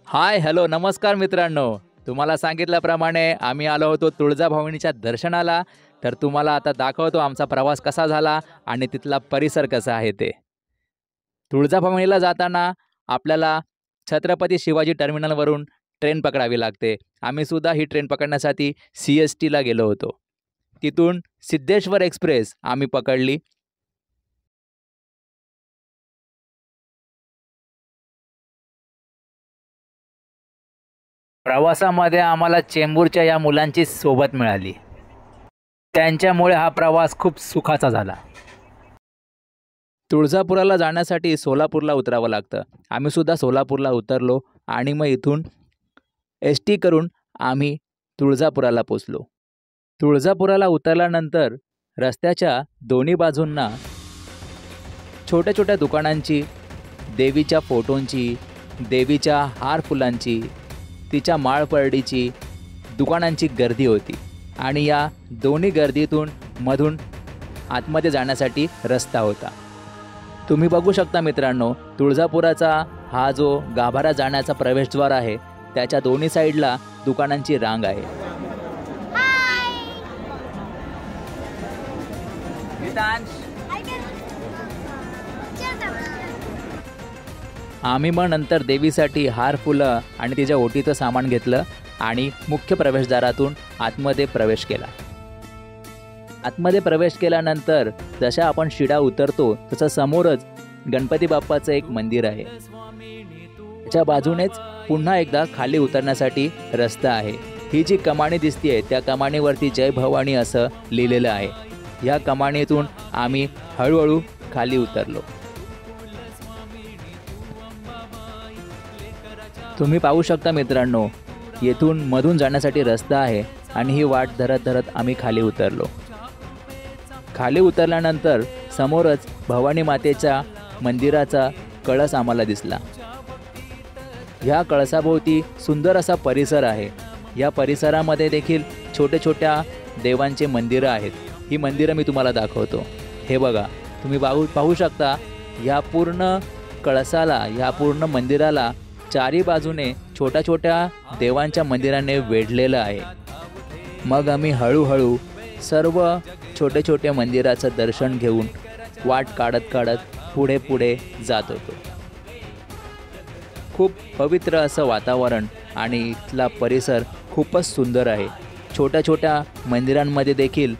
Hi hello नमस्कार मित्रांनो, तुम्हाला सांगितल्याप्रमाणे आम्ही आलो होतो तुळजाभवानीच्या दर्शनाला। तर तुम्हाला आता दाखवतो आमचा प्रवास कसा झाला आणि तिथला परिसर कसा आहे ते। तुळजाभवानीला जाताना आपल्याला छत्रपती शिवाजी टर्मिनलवरून ट्रेन पकडावी लागते। आम्ही सुद्धा ही ट्रेन पकडण्यासाठी CSTला गेलो होतो। तिथून सिद्धेश्वर एक्सप्रेस आम्ही पकडली। प्रवासामध्ये आम्हाला चेंबूरच्या या मुलांची सोबत मिळाली, त्यांच्यामुळे हा प्रवास खूप सुखाचा झाला। तुळजापुराला जाण्यासाठी सोलापूरला उतरावं लागतं। आम्ही सुद्धा सोलापूरला उतरलो आणि मग इथून ST करून आम्ही तुळजापुराला पोचलो। तुळजापुराला उतरल्यानंतर रस्त्याच्या दोन्ही बाजूंना छोट्या छोट्या दुकानांची, देवीच्या फोटोंची, देवीच्या हार फुलांची, तिच्या माळपरडीची दुकानांची गर्दी होती आणि या दोन्ही गर्दीतून मधून आतमध्ये जाण्यासाठी रस्ता होता। तुम्ही बघू शकता मित्रांनो, तुळजापुराचा हा जो गाभारा जाण्याचा प्रवेशद्वार आहे त्याच्या दोन्ही साईडला दुकानांची रांग आहे। आम्ही मग नंतर देवीसाठी हार फुलं आणि तिच्या ओटीचं सामान घेतलं आणि मुख्य प्रवेशद्वारातून आतमध्ये प्रवेश केला। आतमध्ये प्रवेश केल्यानंतर जशा आपण शिडा उतरतो तसं समोरच गणपती बाप्पाचं एक मंदिर आहे। त्याच्या बाजूनेच पुन्हा एकदा खाली उतरण्यासाठी रस्ता आहे। ही जी कमानी दिसते त्या कमानीवरती जय भवानी असं लिहिलेलं आहे। या कमानीतून आम्ही हळूहळू खाली उतरलो। तुम्ही पाहू शकता मित्रांनो, येथून मधून जाण्यासाठी रस्ता आहे आणि ही वाट धरत धरत आम्ही खाली उतरलो। खाली उतरल्यानंतर समोरच भवानी मातेच्या मंदिराचा कळस आम्हाला दिसला। ह्या कळसाभोवती सुंदर असा परिसर आहे। या परिसरामध्ये देखील छोटे छोट्या देवांचे मंदिरं आहेत। ही मंदिरं मी तुम्हाला दाखवतो। हे बघा, तुम्ही पाहू शकता या पूर्ण कळसाला, या पूर्ण मंदिराला चारी बाजूने छोट्या छोट्या देवांच्या मंदिराने वेढलेलं आहे। मग आम्ही हळूहळू सर्व छोटे छोटे मंदिराचं दर्शन घेऊन वाट काढत काढत पुढे पुढे जात होतो। खूप पवित्र असं वातावरण आणि इथला परिसर खूपच सुंदर आहे। छोट्या छोट्या मंदिरांमध्ये देखील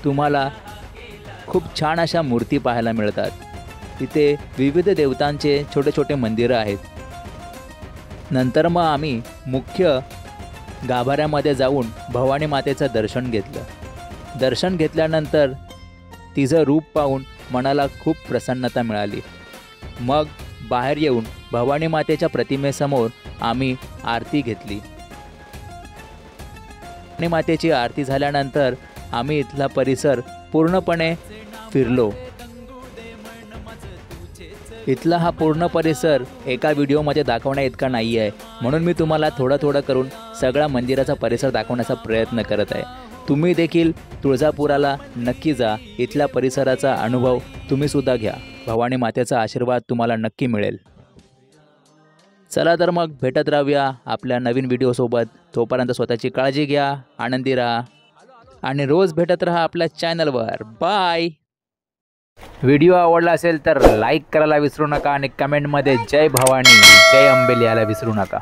तुम्हाला खूप छान अशा मूर्ती पाहायला मिळतात। इथे विविध देवतांचे छोटे छोटे मंदिरं आहेत। नंतर मग आम्ही मुख्य गाभाऱ्यामध्ये जाऊन भवानी मातेचं दर्शन घेतलं। दर्शन घेतल्यानंतर तिचं रूप पाहून मनाला खूप प्रसन्नता मिळाली। मग बाहेर येऊन भवानी मातेच्या प्रतिमेसमोर आम्ही आरती घेतली। भवानी मातेची आरती झाल्यानंतर आम्ही इथला परिसर पूर्णपणे फिरलो। इथला हा पूर्ण परिसर एका व्हिडिओमध्ये दाखवण्या इतका नाही आहे, म्हणून मी तुम्हाला थोडं थोडं करून सगळा मंदिराचा परिसर दाखवण्याचा प्रयत्न करत आहे। तुम्ही देखील तुळजापुराला नक्की जा, इथल्या परिसराचा अनुभव तुम्ही सुद्धा घ्या। भवानी मातेचा आशीर्वाद तुम्हाला नक्की मिळेल। चला तर मग भेटत राहूया आपल्या नवीन व्हिडिओसोबत। तोपर्यंत स्वतःची काळजी घ्या, आनंदी राहा आणि रोज भेटत राहा आपल्या चॅनलवर। बाय। व्हिडिओ आवडला असेल तर लाईक करायला विसरू नका आणि कमेंटमध्ये जय भवानी जय अंबे लिहायला विसरू नका।